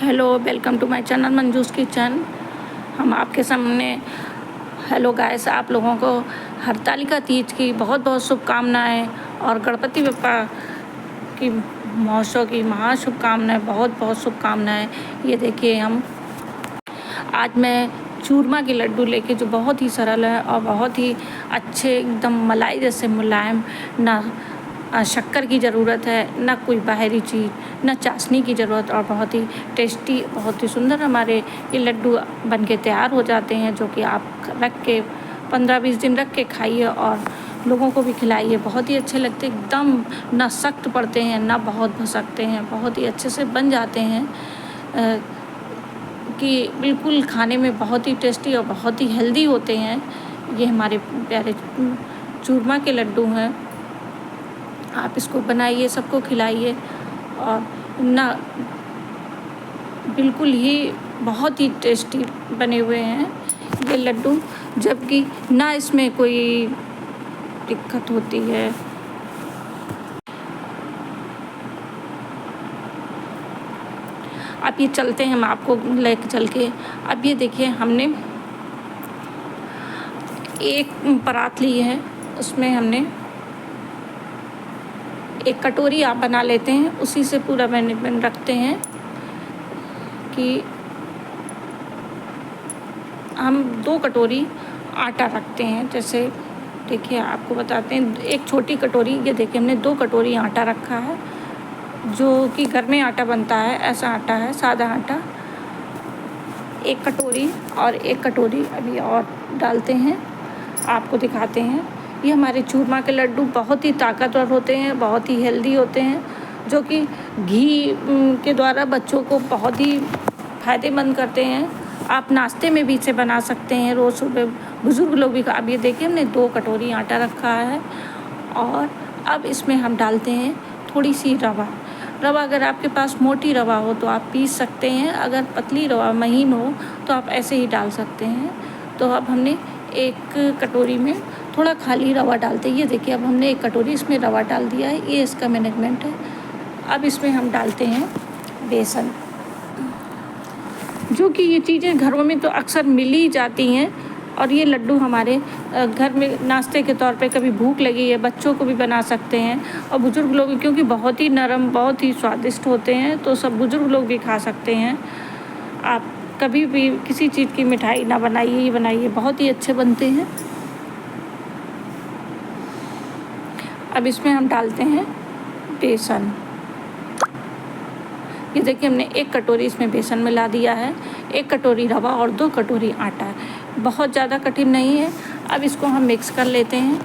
Hello, welcome to my channel Manju's kitchen. हम आपके सामने हेलो गाइस, आप लोगों को हरतालिका तीज की बहुत बहुत शुभकामनाएं और गणपति बप्पा की महोत्सव की महा शुभकामनाएं, बहुत बहुत शुभकामनाएं। ये देखिए, आज मैं चूरमा के लड्डू लेके, जो बहुत ही सरल है और बहुत ही अच्छे, एकदम मलाई जैसे मुलायम, ना शक्कर की ज़रूरत है, ना कोई बाहरी चीज़, ना चाशनी की ज़रूरत, और बहुत ही टेस्टी, बहुत ही सुंदर हमारे ये लड्डू बन के तैयार हो जाते हैं, जो कि आप रख के 15-20 दिन रख के खाइए और लोगों को भी खिलाइए। बहुत ही अच्छे लगते, एकदम ना सख्त पड़ते हैं ना बहुत भसकते हैं, बहुत ही अच्छे से बन जाते हैं कि बिल्कुल खाने में बहुत ही टेस्टी और बहुत ही हेल्दी होते हैं। ये हमारे प्यारे चूरमा के लड्डू हैं। आप इसको बनाइए, सबको खिलाइए और ना बिल्कुल ही बहुत ही टेस्टी बने हुए हैं ये लड्डू, जबकि ना इसमें कोई दिक्कत होती है। अब ये चलते हैं, हम आपको लेके चल के। अब ये देखिए, हमने एक परात ली है, उसमें हमने एक कटोरी आप बना लेते हैं, उसी से पूरा मैनेजमेंट रखते हैं कि हम 2 कटोरी आटा रखते हैं। जैसे देखिए, आपको बताते हैं, एक छोटी कटोरी, ये देखिए हमने 2 कटोरी आटा रखा है, जो कि घर में आटा बनता है, ऐसा आटा है, सादा आटा। 1 कटोरी और 1 कटोरी अभी और डालते हैं, आपको दिखाते हैं। ये हमारे चूरमा के लड्डू बहुत ही ताकतवर होते हैं, बहुत ही हेल्दी होते हैं, जो कि घी के द्वारा बच्चों को बहुत ही फ़ायदेमंद करते हैं। आप नाश्ते में भी इसे बना सकते हैं, रोज़ सुबह बुज़ुर्ग लोग भी। अब ये देखिए, हमने 2 कटोरी आटा रखा है और अब इसमें हम डालते हैं थोड़ी सी रवा। अगर आपके पास मोटी रवा हो तो आप पीस सकते हैं, अगर पतली रवा महीन हो तो आप ऐसे ही डाल सकते हैं। तो अब हमने 1 कटोरी में थोड़ा खाली रवा डालते हैं। ये देखिए, अब हमने 1 कटोरी इसमें रवा डाल दिया है, ये इसका मैनेजमेंट है। अब इसमें हम डालते हैं बेसन, जो कि ये चीज़ें घरों में तो अक्सर मिल ही जाती हैं, और ये लड्डू हमारे घर में नाश्ते के तौर पे, कभी भूख लगी है, बच्चों को भी बना सकते हैं और बुज़ुर्ग लोग भी, क्योंकि बहुत ही नरम, बहुत ही स्वादिष्ट होते हैं, तो सब बुज़ुर्ग लोग भी खा सकते हैं। आप कभी भी किसी चीज़ की मिठाई ना बनाइए, ये बनाइए, बहुत ही अच्छे बनते हैं। अब इसमें हम डालते हैं बेसन। ये देखिए, हमने 1 कटोरी इसमें बेसन मिला दिया है, 1 कटोरी रवा और 2 कटोरी आटा। बहुत ज़्यादा कठिन नहीं है। अब इसको हम मिक्स कर लेते हैं।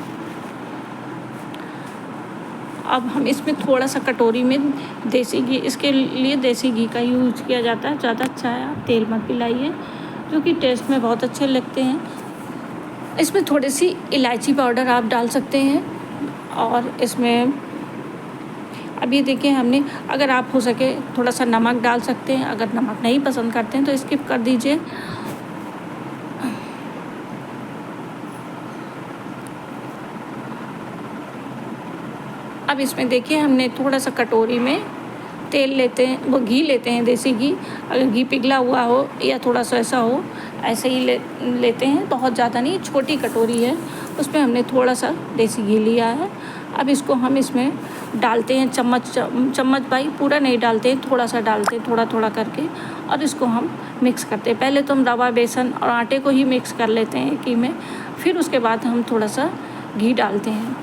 अब हम इसमें थोड़ा सा कटोरी में देसी घी, इसके लिए देसी घी का यूज किया जाता है, ज़्यादा अच्छा है, आप तेल मत मिलाइए, जो कि टेस्ट में बहुत अच्छे लगते हैं। इसमें थोड़ी सी इलायची पाउडर आप डाल सकते हैं, और इसमें अब ये देखिए, हमने, अगर आप हो सके थोड़ा सा नमक डाल सकते हैं, अगर नमक नहीं पसंद करते हैं तो स्किप कर दीजिए। अब इसमें देखिए, हमने थोड़ा सा कटोरी में तेल लेते हैं, वो घी लेते हैं, देसी घी। अगर घी पिघला हुआ हो या थोड़ा सा ऐसा हो, ऐसे ही लेते हैं, बहुत ज़्यादा नहीं, छोटी कटोरी है, उसमें हमने थोड़ा सा देसी घी लिया है। अब इसको हम इसमें डालते हैं, चम्मच भाई पूरा नहीं डालते हैं, थोड़ा सा डालते हैं, थोड़ा थोड़ा करके, और इसको हम मिक्स करते हैं। पहले तो हम रवा, बेसन और आटे को ही मिक्स कर लेते हैं घी में, फिर उसके बाद हम थोड़ा सा घी डालते हैं।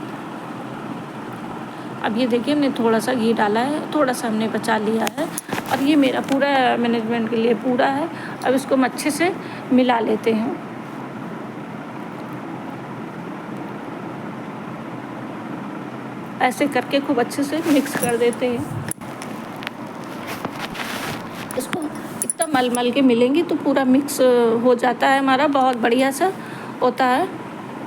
अब ये देखिए, हमने थोड़ा सा घी डाला है, थोड़ा सा हमने बचा लिया है, और ये मेरा पूरा मैनेजमेंट के लिए पूरा है। अब इसको हम अच्छे से मिला लेते हैं। ऐसे करके खूब अच्छे से मिक्स कर देते हैं। इसको इतना मल के मिलेंगे तो पूरा मिक्स हो जाता है हमारा, बहुत बढ़िया सा होता है।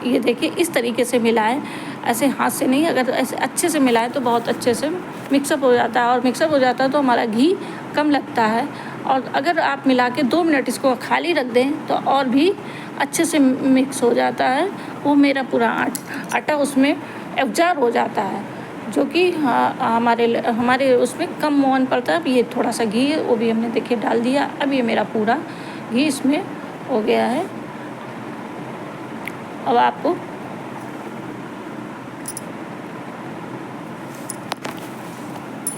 ये देखिए, इस तरीके से मिलाएं, ऐसे हाथ से नहीं, अगर ऐसे अच्छे से मिलाएं तो बहुत अच्छे से मिक्सअप हो जाता है, और मिक्सअप हो जाता है तो हमारा घी कम लगता है। और अगर आप मिला के 2 मिनट इसको खाली रख दें तो और भी अच्छे से मिक्स हो जाता है, वो मेरा पूरा आटा उसमें एब्जॉर्ब हो जाता है। जो कि हमारे उसमें कम मोहन पड़ता है। अब ये थोड़ा सा घी है, वो भी हमने देखिए डाल दिया। अब ये मेरा पूरा घी इसमें हो गया है। अब आपको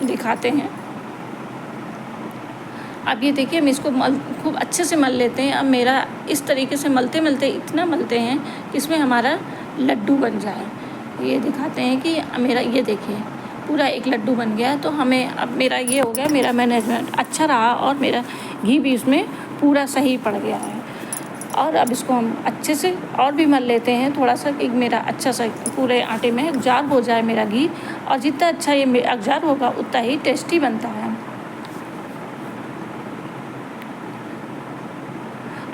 दिखाते हैं। अब ये देखिए हम इसको खूब अच्छे से मल लेते हैं। अब मेरा इस तरीके से मलते मलते इतना मलते हैं कि इसमें हमारा लड्डू बन जाए। ये दिखाते हैं कि मेरा ये देखिए पूरा एक लड्डू बन गया। तो हमें अब मेरा ये हो गया, मेरा मैनेजमेंट अच्छा रहा और मेरा घी भी उसमें पूरा सही पड़ गया है। और अब इसको हम अच्छे से और भी मल लेते हैं थोड़ा सा, कि मेरा अच्छा सा पूरे आटे में अब्ज़ॉर्ब हो जाए मेरा घी। और जितना अच्छा ये अब्ज़ॉर्ब होगा उतना ही टेस्टी बनता है।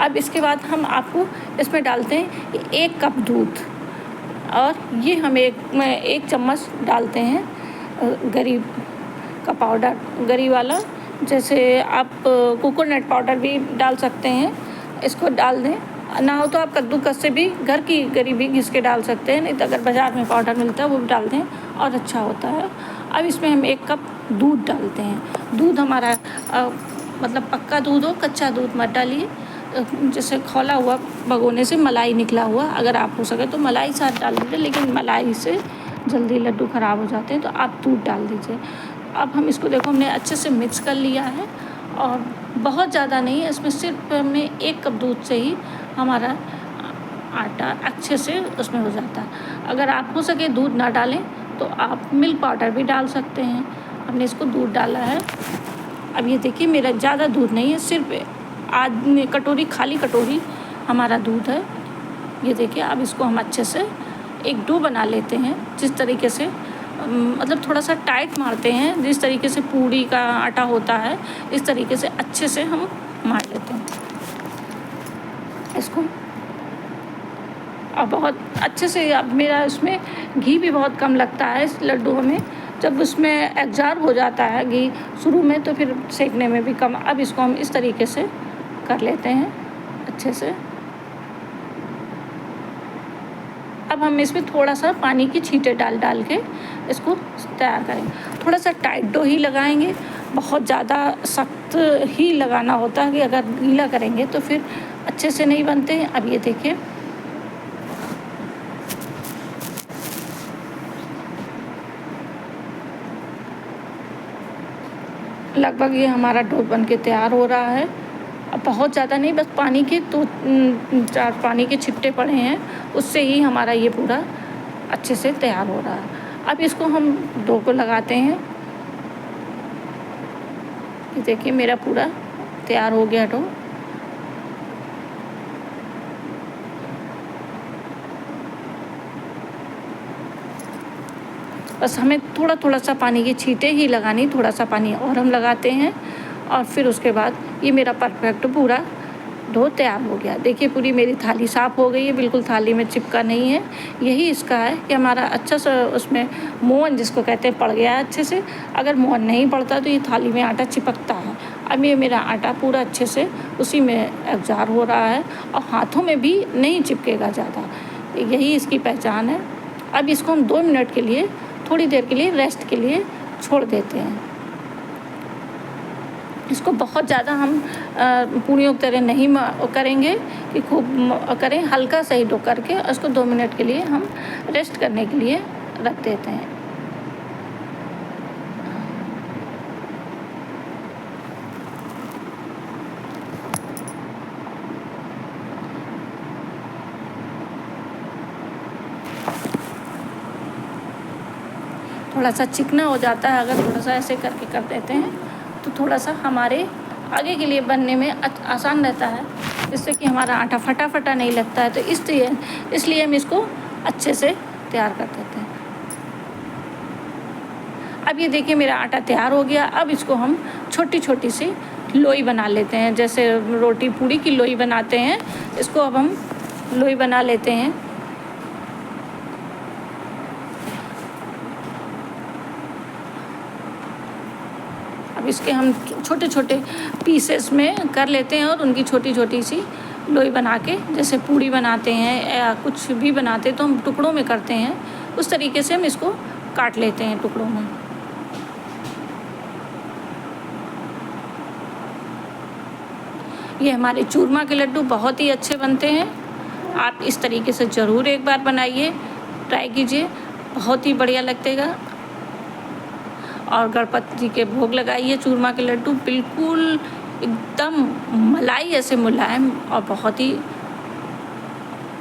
अब इसके बाद हम आपको इसमें डालते हैं 1 कप दूध, और ये हम एक चम्मच डालते हैं गरी का पाउडर, गरी वाला। जैसे आप कोकोनट पाउडर भी डाल सकते हैं, इसको डाल दें। ना हो तो आप कद्दूकस से भी घर की गरी भी घिस के डाल सकते हैं, नहीं तो अगर बाज़ार में पाउडर मिलता है वो भी डाल दें और अच्छा होता है। अब इसमें हम 1 कप दूध डालते हैं। दूध हमारा मतलब पक्का दूध हो, कच्चा दूध मत डालिए। जैसे खौला हुआ भगोने से मलाई निकला हुआ, अगर आप हो सके तो मलाई साथ डाल दीजिए, लेकिन मलाई से जल्दी लड्डू ख़राब हो जाते हैं, तो आप दूध डाल दीजिए। अब हम इसको देखो हमने अच्छे से मिक्स कर लिया है, और बहुत ज़्यादा नहीं है इसमें, सिर्फ हमें 1 कप दूध से ही हमारा आटा अच्छे से उसमें हो जाता है। अगर आप हो सके दूध ना डालें तो आप मिल्क पाउडर भी डाल सकते हैं। हमने इसको दूध डाला है। अब ये देखिए मेरा ज़्यादा दूध नहीं है, सिर्फ आधी कटोरी, खाली कटोरी हमारा दूध है। ये देखिए अब इसको हम अच्छे से एक डो बना लेते हैं, जिस तरीके से मतलब थोड़ा सा टाइट मारते हैं, जिस तरीके से पूड़ी का आटा होता है, इस तरीके से अच्छे से हम मार लेते हैं इसको। अब बहुत अच्छे से, अब मेरा इसमें घी भी बहुत कम लगता है इस लड्डू में, जब उसमें एब्ज़ॉर्ब हो जाता है घी शुरू में, तो फिर सेकने में भी कम। अब इसको हम इस तरीके से कर लेते हैं अच्छे से। अब हम इसमें थोड़ा सा पानी की छींटे डाल के इसको तैयार करेंगे। थोड़ा सा टाइट डो ही लगाएंगे, बहुत ज़्यादा सख्त ही लगाना होता है, कि अगर गीला करेंगे तो फिर अच्छे से नहीं बनते हैं। अब ये देखिए लगभग ये हमारा डो बन के तैयार हो रहा है। अब बहुत ज़्यादा नहीं, बस पानी के 2-4 पानी के छिट्टे पड़े हैं, उससे ही हमारा ये पूरा अच्छे से तैयार हो रहा है। अब इसको हम डो को लगाते हैं। ये देखिए मेरा पूरा तैयार हो गया डो। बस हमें थोड़ा थोड़ा सा पानी की छींटे ही लगानी, थोड़ा सा पानी और हम लगाते हैं, और फिर उसके बाद ये मेरा परफेक्ट पूरा डो तैयार हो गया। देखिए पूरी मेरी थाली साफ़ हो गई है, बिल्कुल थाली में चिपका नहीं है। यही इसका है कि हमारा अच्छा सा उसमें मोहन जिसको कहते हैं पड़ गया है अच्छे से। अगर मोहन नहीं पड़ता तो ये थाली में आटा चिपकता है। अब ये मेरा आटा पूरा अच्छे से उसी में एब्ज़ॉर्ब हो रहा है, और हाथों में भी नहीं चिपकेगा ज़्यादा। यही इसकी पहचान है। अब इसको हम 2 मिनट के लिए, थोड़ी देर के लिए रेस्ट के लिए छोड़ देते हैं। इसको बहुत ज़्यादा हम पूड़ियों की तरह नहीं करेंगे कि खूब करें, हल्का सा ही डो करके उसको 2 मिनट के लिए हम रेस्ट करने के लिए रख देते हैं। थोड़ा सा चिकना हो जाता है, अगर थोड़ा सा ऐसे करके कर देते हैं तो थोड़ा सा हमारे आगे के लिए बनने में आसान रहता है, जिससे कि हमारा आटा फटा फटा नहीं लगता है। तो इसलिए हम इसको अच्छे से तैयार कर देते हैं। अब ये देखिए मेरा आटा तैयार हो गया। अब इसको हम छोटी छोटी सी लोई बना लेते हैं, जैसे रोटी पूड़ी की लोई बनाते हैं, इसको अब हम लोई बना लेते हैं। अब इसके हम छोटे छोटे पीसेस में कर लेते हैं, और उनकी छोटी छोटी सी लोई बना के, जैसे पूड़ी बनाते हैं या कुछ भी बनाते हैं तो हम टुकड़ों में करते हैं, उस तरीके से हम इसको काट लेते हैं टुकड़ों में। ये हमारे चूरमा के लड्डू बहुत ही अच्छे बनते हैं। आप इस तरीके से ज़रूर एक बार बनाइए, ट्राई कीजिए, बहुत ही बढ़िया लगेगा। और गणपति जी के भोग लगाइए चूरमा के लड्डू, बिल्कुल एकदम मलाई ऐसे मुलायम और बहुत ही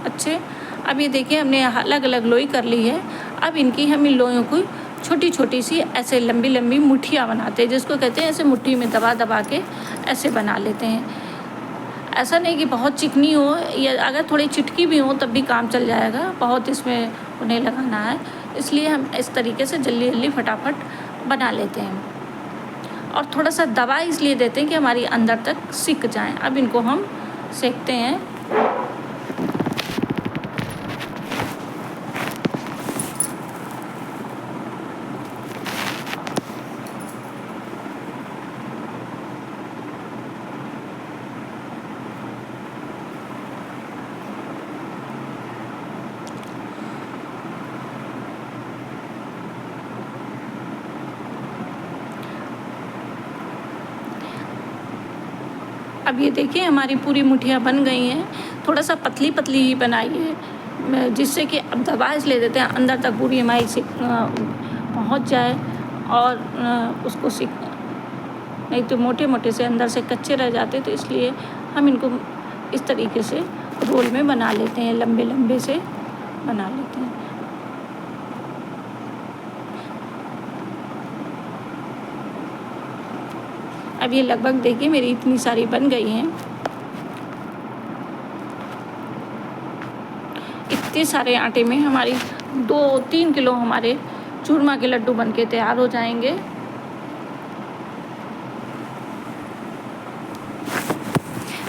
अच्छे। अब ये देखिए हमने अलग अलग लोई कर ली है। अब इनकी हम इन लोइयों को छोटी छोटी सी ऐसे लंबी लंबी मुठियाँ बनाते हैं, जिसको कहते हैं ऐसे मुट्ठी में दबा दबा के ऐसे बना लेते हैं। ऐसा नहीं कि बहुत चिकनी हो, या अगर थोड़ी चिटकी भी हो तब भी काम चल जाएगा, बहुत इसमें उन्हें लगाना है। इसलिए हम इस तरीके से जल्दी जल्दी फटाफट बना लेते हैं। और थोड़ा सा दबा इसलिए देते हैं कि हमारी अंदर तक सिक जाएं। अब इनको हम सेकते हैं। अब ये देखिए हमारी पूरी मुठियाँ बन गई हैं। थोड़ा सा पतली पतली ही बनाइए, जिससे कि अब दबा इसलिए देते हैं अंदर तक पूरी हमारी सिक पहुँच जाए और उसको सिक, नहीं तो मोटे मोटे से अंदर से कच्चे रह जाते। तो इसलिए हम इनको इस तरीके से रोल में बना लेते हैं, लंबे लंबे से बना लेते हैं। अब ये लगभग देखिए मेरी इतनी सारी बन गई हैं। इतने सारे आटे में हमारी 2-3 किलो हमारे चूरमा के लड्डू बनके तैयार हो जाएंगे।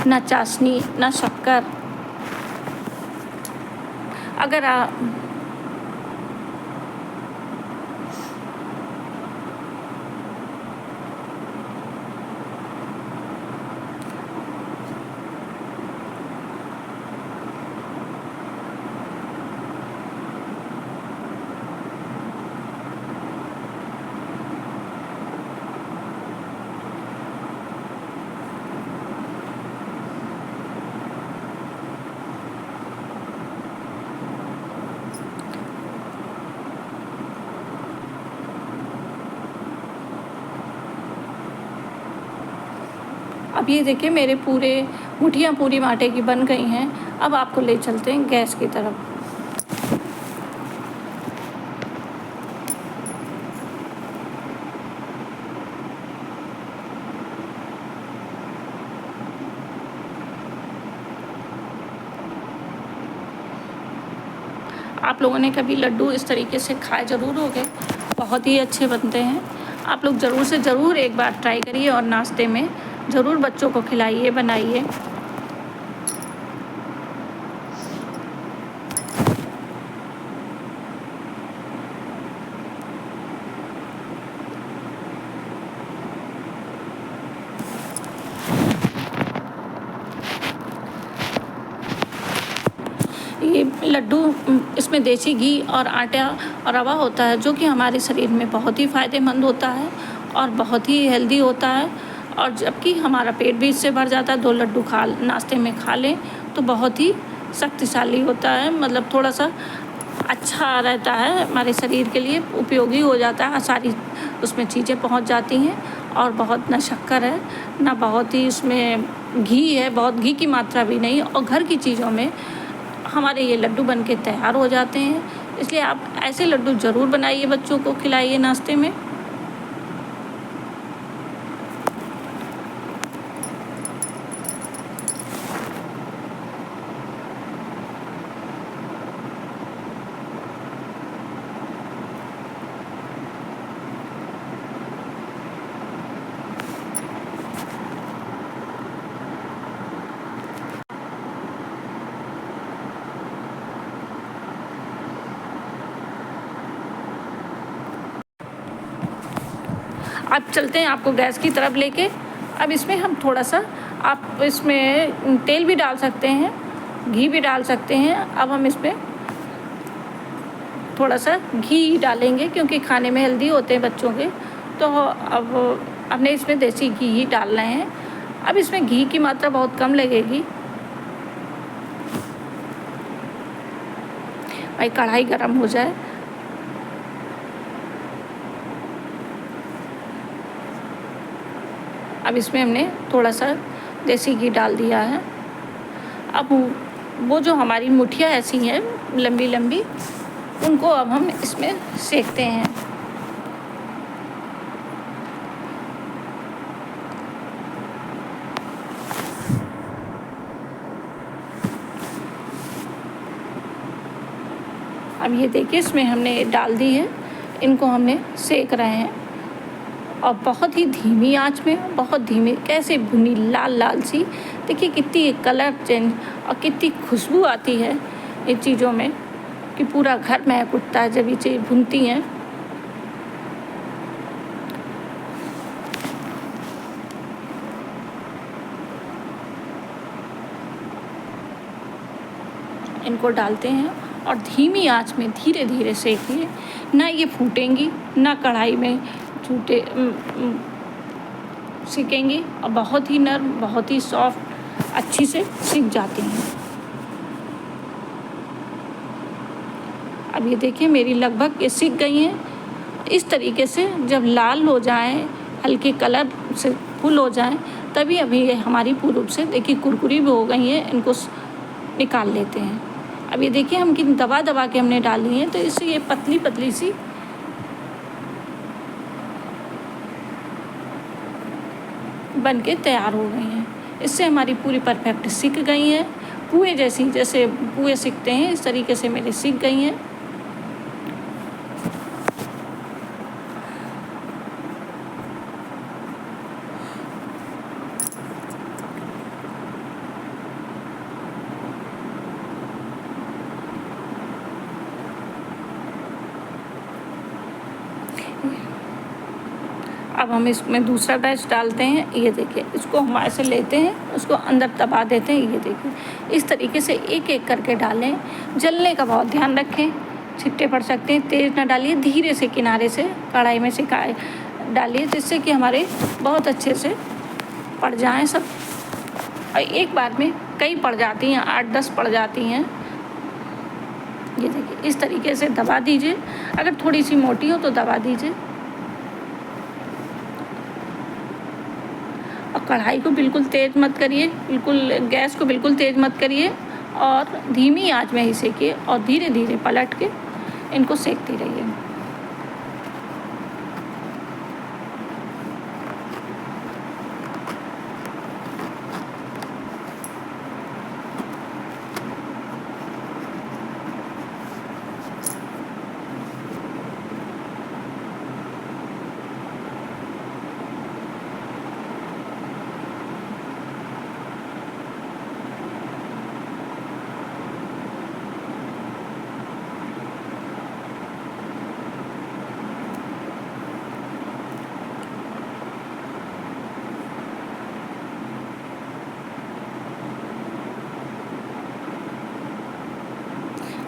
ना चाशनी ना शक्कर। अगर आप अब ये देखिए मेरे पूरे मुठियाँ पूरी आटे की बन गई हैं। अब आपको ले चलते हैं गैस की तरफ। आप लोगों ने कभी लड्डू इस तरीके से खाए ज़रूर होंगे, बहुत ही अच्छे बनते हैं। आप लोग ज़रूर से ज़रूर एक बार ट्राई करिए और नाश्ते में ज़रूर बच्चों को खिलाइए, बनाइए। ये लड्डू, इसमें देसी घी और आटा और रवा होता है, जो कि हमारे शरीर में बहुत ही फ़ायदेमंद होता है और बहुत ही हेल्दी होता है। और जबकि हमारा पेट भी इससे भर जाता है। 2 लड्डू नाश्ते में खा लें तो बहुत ही शक्तिशाली होता है, मतलब थोड़ा सा अच्छा रहता है, हमारे शरीर के लिए उपयोगी हो जाता है। सारी उसमें चीज़ें पहुंच जाती हैं और बहुत ना शक्कर है ना बहुत ही उसमें घी है, बहुत घी की मात्रा भी नहीं। और घर की चीज़ों में हमारे ये लड्डू बनके तैयार हो जाते हैं। इसलिए आप ऐसे लड्डू ज़रूर बनाइए, बच्चों को खिलाइए नाश्ते में। अब चलते हैं आपको गैस की तरफ लेके। अब इसमें हम थोड़ा सा, आप इसमें तेल भी डाल सकते हैं, घी भी डाल सकते हैं। अब हम इसमें थोड़ा सा घी डालेंगे, क्योंकि खाने में हेल्दी होते हैं बच्चों के। तो अब हमने इसमें देसी घी ही डालना है। अब इसमें घी की मात्रा बहुत कम लगेगी। भाई कढ़ाई गरम हो जाए। अब इसमें हमने थोड़ा सा देसी घी डाल दिया है। अब वो जो हमारी मुठिया ऐसी हैं लंबी लंबी, उनको अब हम इसमें सेकते हैं। अब ये देखिए इसमें हमने डाल दी है, इनको हमने सेक रहे हैं और बहुत ही धीमी आंच में, बहुत धीमी, कैसे भुनी लाल लाल सी। देखिए कितनी कलर चेंज और कितनी खुशबू आती है इन चीज़ों में कि पूरा घर महक उठता है जब ये चीज़ भुनती हैं। इनको डालते हैं और धीमी आंच में धीरे धीरे सेकिए। ना ये फूटेंगी, ना कढ़ाई में छूटे सिकेंगी, और बहुत ही नरम, बहुत ही सॉफ्ट अच्छी से सिक जाती हैं। अब ये देखिए मेरी लगभग ये सिक गई हैं। इस तरीके से जब लाल हो जाएं, हल्के कलर से फुल हो जाएं, तभी अभी ये हमारी पूरी रूप से देखिए कुरकुरी भी हो गई हैं। इनको निकाल लेते हैं। अब ये देखिए हम किन दबा दबा के हमने डाली हैं, तो इससे ये पतली पतली सी बन के तैयार हो गई हैं। इससे हमारी पूरी परफेक्ट सिक गई हैं, पुए जैसी, जैसे पुए सिकते हैं इस तरीके से मेरी सिक गई हैं। अब हम इसमें दूसरा बैच डालते हैं। ये देखिए इसको हम ऐसे लेते हैं, उसको अंदर दबा देते हैं। ये देखिए इस तरीके से एक एक करके डालें। जलने का बहुत ध्यान रखें, छिट्टे पड़ सकते हैं। तेज़ ना डालिए, धीरे से किनारे से कढ़ाई में से डालिए, जिससे कि हमारे बहुत अच्छे से पड़ जाएं सब। और एक बार में कई पड़ जाती हैं, 8-10 पड़ जाती हैं। ये देखिए इस तरीके से दबा दीजिए। अगर थोड़ी सी मोटी हो तो दबा दीजिए। और कढ़ाई को बिल्कुल तेज़ मत करिए, बिल्कुल गैस को बिल्कुल तेज़ मत करिए, और धीमी आंच में ही सेकिए और धीरे धीरे पलट के इनको सेकती रहिए।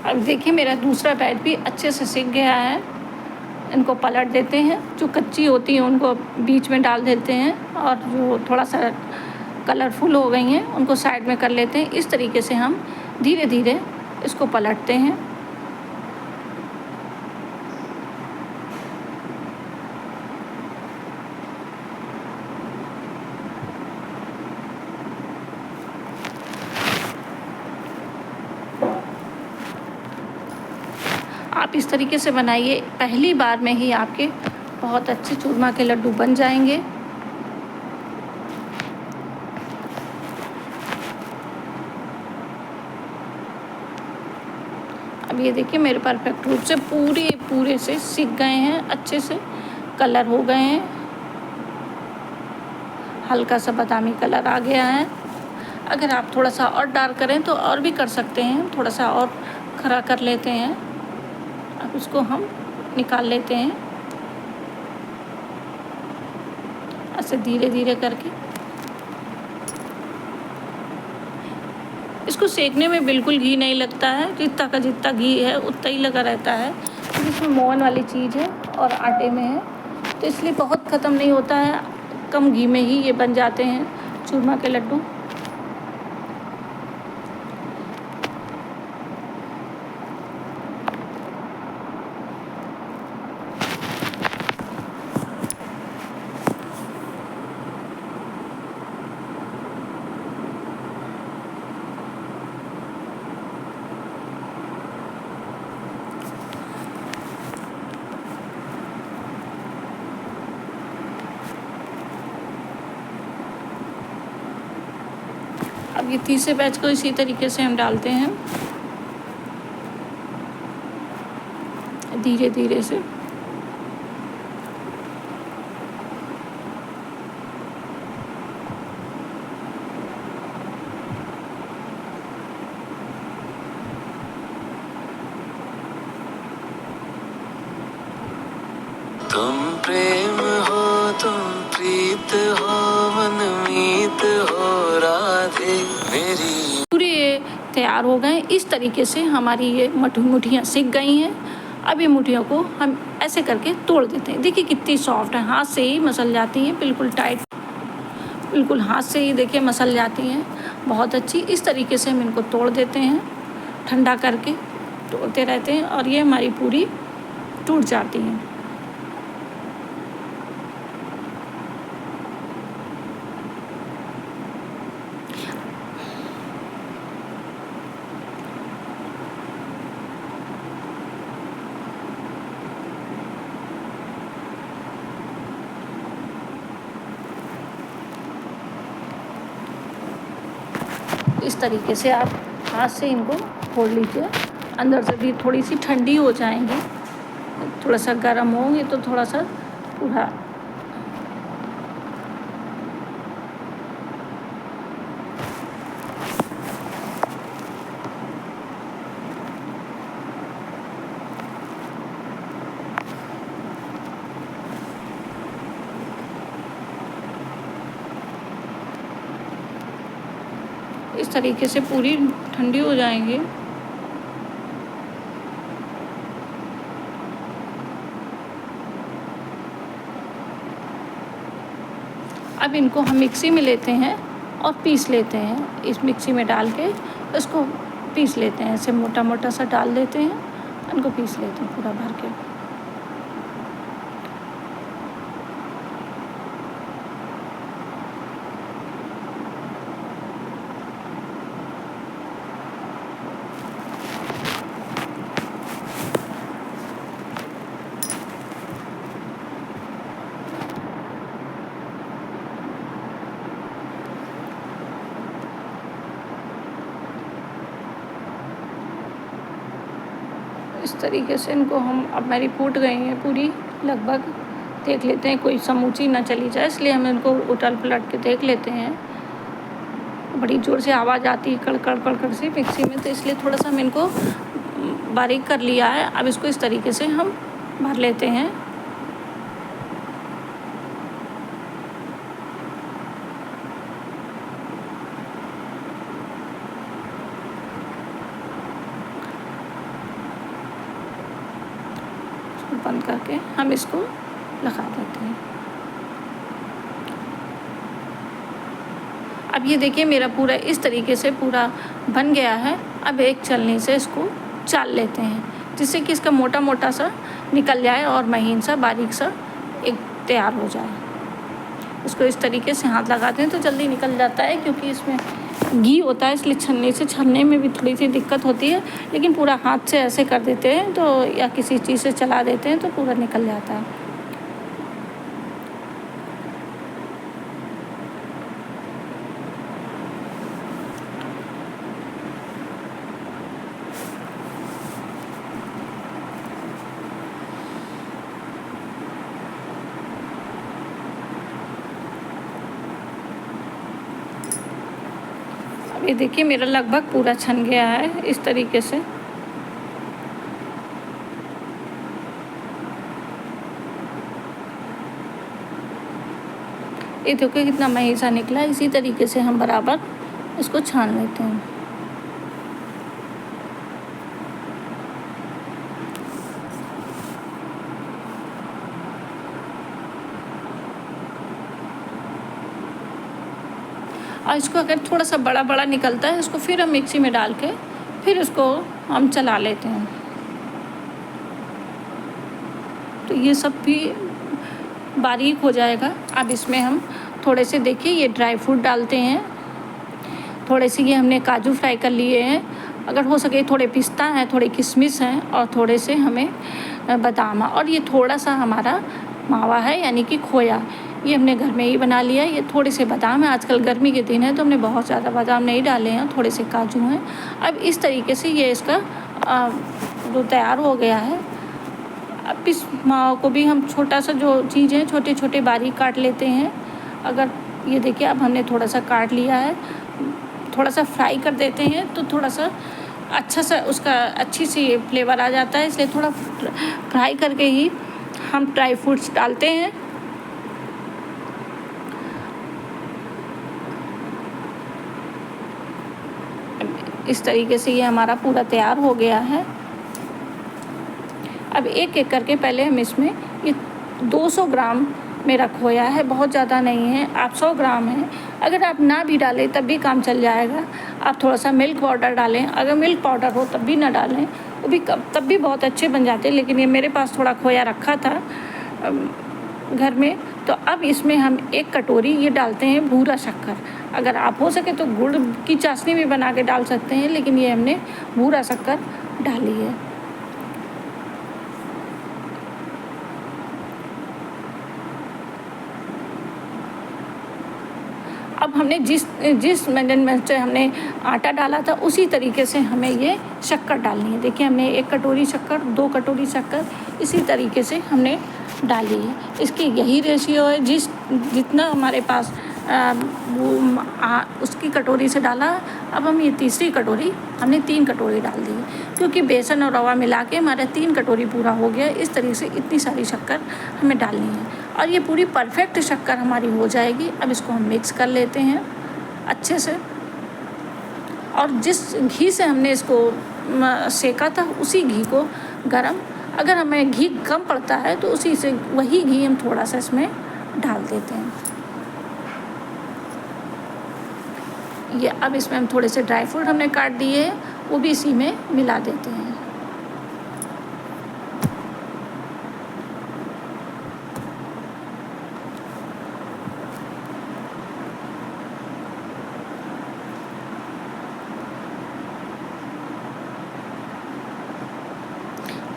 अब देखिए मेरा दूसरा बैच भी अच्छे से सिक गया है। इनको पलट देते हैं। जो कच्ची होती हैं उनको बीच में डाल देते हैं, और जो थोड़ा सा कलरफुल हो गई हैं उनको साइड में कर लेते हैं। इस तरीके से हम धीरे धीरे इसको पलटते हैं। आप इस तरीके से बनाइए, पहली बार में ही आपके बहुत अच्छे चूरमा के लड्डू बन जाएंगे। अब ये देखिए मेरे परफेक्ट रूप से पूरे से सिक गए हैं, अच्छे से कलर हो गए हैं, हल्का सा बादामी कलर आ गया है। अगर आप थोड़ा सा और डार्क करें तो और भी कर सकते हैं, थोड़ा सा और खरा कर लेते हैं। अब उसको हम निकाल लेते हैं ऐसे धीरे धीरे करके। इसको सेकने में बिल्कुल घी नहीं लगता है, जितना का जितना घी है उतना ही लगा रहता है। क्योंकि इसमें मोहन वाली चीज़ है और आटे में है, तो इसलिए बहुत ख़त्म नहीं होता है, कम घी में ही ये बन जाते हैं चूरमा के लड्डू। अब ये तीसरे बैच को इसी तरीके से हम डालते हैं धीरे धीरे से। तुम प्रेम हो, तुम प्रीत हो, मनमीत हो राधे मेरी। पूरे तैयार हो गए। इस तरीके से हमारी ये मुठियाँ सिक गई हैं। अब ये मुठियों को हम ऐसे करके तोड़ देते हैं। देखिए कितनी सॉफ्ट है, हाथ से ही मसल जाती हैं, बिल्कुल टाइट, बिल्कुल हाथ से ही देखिए मसल जाती हैं, बहुत अच्छी। इस तरीके से हम इनको तोड़ देते हैं, ठंडा करके तोड़ते रहते हैं और ये हमारी पूरी टूट जाती हैं। इस तरीके से आप हाथ से इनको फोड़ लीजिए। अंदर से भी थोड़ी सी ठंडी हो जाएंगी, थोड़ा सा गर्म होंगे तो थोड़ा सा पूरा इस तरीके से पूरी ठंडी हो जाएंगी। अब इनको हम मिक्सी में लेते हैं और पीस लेते हैं। इस मिक्सी में डाल के इसको पीस लेते हैं, ऐसे मोटा मोटा सा डाल देते हैं, इनको पीस लेते हैं पूरा भर के। इस तरीके से इनको हम, अब मेरी फूट गई हैं पूरी लगभग, देख लेते हैं कोई समूची ना चली जाए, इसलिए हम इनको उलट पलट के देख लेते हैं। बड़ी ज़ोर से आवाज़ आती है कड़कड़ कड़कड़ से मिक्सी में, तो इसलिए थोड़ा सा हम इनको बारीक कर लिया है। अब इसको इस तरीके से हम भर लेते हैं। बंद करके हम इसको लगा देते हैं। अब ये देखिए मेरा पूरा इस तरीके से पूरा बन गया है। अब एक छलनी से इसको चाल लेते हैं, जिससे कि इसका मोटा मोटा सा निकल जाए और महीन सा बारीक सा एक तैयार हो जाए। इसको इस तरीके से हाथ लगाते हैं तो जल्दी निकल जाता है, क्योंकि इसमें घी होता है, इसलिए छन्नी से छलने में भी थोड़ी सी दिक्कत होती है। लेकिन पूरा हाथ से ऐसे कर देते हैं तो, या किसी चीज़ से चला देते हैं तो पूरा निकल जाता है। ये देखिए मेरा लगभग पूरा छन गया है इस तरीके से। ये देखिए कितना महीन सा निकला। इसी तरीके से हम बराबर इसको छान लेते हैं। और इसको अगर थोड़ा सा बड़ा बड़ा निकलता है, इसको फिर हम मिक्सी में डाल के फिर इसको हम चला लेते हैं। तो ये सब भी बारीक हो जाएगा। अब इसमें हम थोड़े से, देखिए, ये ड्राई फ्रूट डालते हैं। थोड़े से ये हमने काजू फ्राई कर लिए हैं, अगर हो सके थोड़े पिस्ता हैं, थोड़े किशमिश हैं, और थोड़े से हमें बादाम, और ये थोड़ा सा हमारा मावा है यानी कि खोया, ये हमने घर में ही बना लिया। ये थोड़े से बादाम है, आजकल गर्मी के दिन है तो हमने बहुत ज़्यादा बादाम नहीं डाले हैं, थोड़े से काजू हैं। अब इस तरीके से ये इसका जो तैयार हो गया है। अब इस मावा को भी हम छोटा सा जो चीज़ें छोटे छोटे बारीक काट लेते हैं। अगर ये देखिए, अब हमने थोड़ा सा काट लिया है, थोड़ा सा फ्राई कर देते हैं तो थोड़ा सा अच्छा सा उसका अच्छी सी फ्लेवर आ जाता है, इसलिए थोड़ा फ्राई करके ही हम ड्राई फ्रूट्स डालते हैं। इस तरीके से ये हमारा पूरा तैयार हो गया है। अब एक एक करके पहले हम इसमें, ये 200 ग्राम मेरा खोया है, बहुत ज़्यादा नहीं है, आप 100 ग्राम है। अगर आप ना भी डालें तब भी काम चल जाएगा। आप थोड़ा सा मिल्क पाउडर डालें, अगर मिल्क पाउडर हो तब भी ना डालें, वो भी तब भी बहुत अच्छे बन जाते हैं। लेकिन ये मेरे पास थोड़ा खोया रखा था घर में, तो अब इसमें हम 1 कटोरी ये डालते हैं भूरा शक्कर। अगर आप हो सके तो गुड़ की चाशनी भी बना के डाल सकते हैं, लेकिन ये हमने भूरा शक्कर डाली है। अब हमने जिस मेजरमेंट से हमने आटा डाला था उसी तरीके से हमें ये शक्कर डालनी है। देखिए, हमने 1 कटोरी शक्कर, 2 कटोरी शक्कर इसी तरीके से हमने डाली है। इसकी यही रेशियो है, जितना हमारे पास उसकी कटोरी से डाला। अब हम ये तीसरी कटोरी, हमने 3 कटोरी डाल दी है, क्योंकि बेसन और रवा मिला के हमारा 3 कटोरी पूरा हो गया। इस तरीके से इतनी सारी शक्कर हमें डालनी है और ये पूरी परफेक्ट शक्कर हमारी हो जाएगी। अब इसको हम मिक्स कर लेते हैं अच्छे से, और जिस घी से हमने इसको सेका था उसी घी को गरम, अगर हमें घी कम पड़ता है तो उसी से वही घी हम थोड़ा सा इसमें डाल देते हैं। ये अब इसमें हम थोड़े से ड्राई फ्रूट हमने काट दिए हैं, वो भी इसी में मिला देते हैं।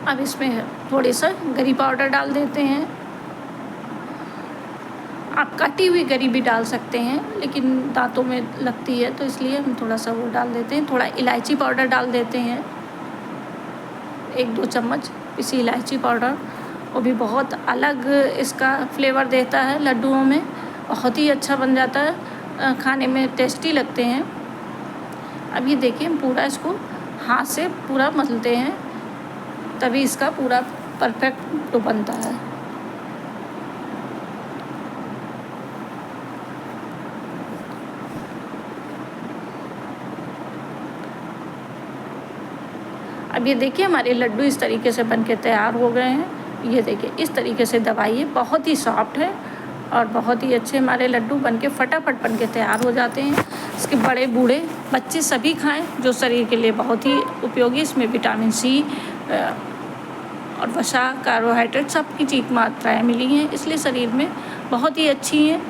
अब इसमें थोड़े सा गरी पाउडर डाल देते हैं। आप कटी हुई गरी भी डाल सकते हैं, लेकिन दांतों में लगती है तो इसलिए हम थोड़ा सा वो डाल देते हैं। थोड़ा इलायची पाउडर डाल देते हैं, 1-2 चम्मच पिसी इलायची पाउडर, वो भी बहुत अलग इसका फ्लेवर देता है लड्डुओं में, बहुत ही अच्छा बन जाता है, खाने में टेस्टी लगते हैं। अब ये देखिए, हम पूरा इसको हाथ से पूरा मसलते हैं, तभी इसका पूरा परफेक्ट डो बनता है। अब ये देखिए, हमारे लड्डू इस तरीके से बनके तैयार हो गए हैं। ये देखिए, इस तरीके से दबाइए, बहुत ही सॉफ्ट है और बहुत ही अच्छे हमारे लड्डू बनके फटाफट बनके तैयार हो जाते हैं। इसके बड़े बूढ़े बच्चे सभी खाएं, जो शरीर के लिए बहुत ही उपयोगी। इसमें विटामिन सी और वसा, कार्बोहाइड्रेट, सब की ठीक मात्राएँ मिली हैं, इसलिए शरीर में बहुत ही अच्छी हैं।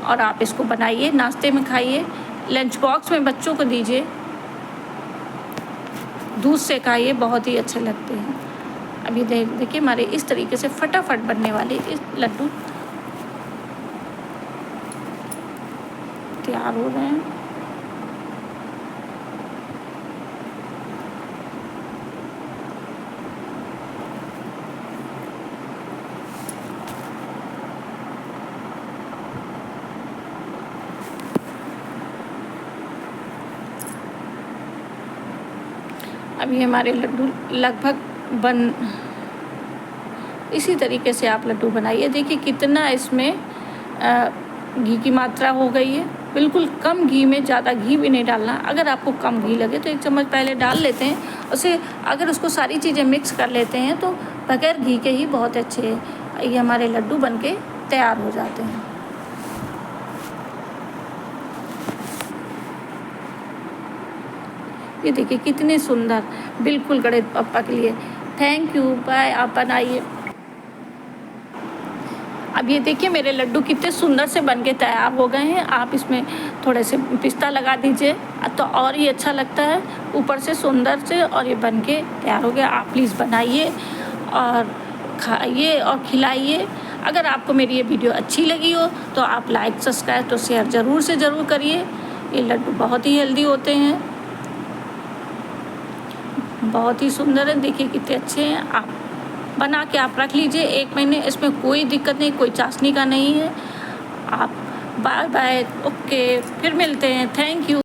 और आप इसको बनाइए, नाश्ते में खाइए, लंच बॉक्स में बच्चों को दीजिए, दूध से खाइए, बहुत ही अच्छे लगते हैं। अभी देखिए, हमारे इस तरीके से फटाफट बनने वाले इस लड्डू तैयार हो रहे हैं। अभी हमारे लड्डू लगभग बन, इसी तरीके से आप लड्डू बनाइए। देखिए कितना इसमें घी की मात्रा हो गई है, बिल्कुल कम घी में, ज़्यादा घी भी नहीं डालना। अगर आपको कम घी लगे तो 1 चम्मच पहले डाल लेते हैं, उसे अगर उसको सारी चीज़ें मिक्स कर लेते हैं तो बगैर घी के ही बहुत अच्छे ये हमारे लड्डू बनके तैयार हो जाते हैं। ये देखिए कितने सुंदर, बिल्कुल गणेश बप्पा के लिए। Thank you, bye. आप बनाइए। अब ये देखिए मेरे लड्डू कितने सुंदर से बन के तैयार हो गए हैं। आप इसमें थोड़े से पिस्ता लगा दीजिए तो और ही अच्छा लगता है, ऊपर से सुंदर से। और ये बन के तैयार हो गया। आप प्लीज़ बनाइए और खाइए और खिलाइए। अगर आपको मेरी ये वीडियो अच्छी लगी हो तो आप लाइक, सब्सक्राइब तो शेयर ज़रूर से ज़रूर करिए। ये लड्डू बहुत ही हेल्दी होते हैं, बहुत ही सुंदर है। देखिए कितने अच्छे हैं। आप बना के आप रख लीजिए 1 महीने, इसमें कोई दिक्कत नहीं, कोई चाशनी का नहीं है। आप बाय बाय, ओके, फिर मिलते हैं। Thank you.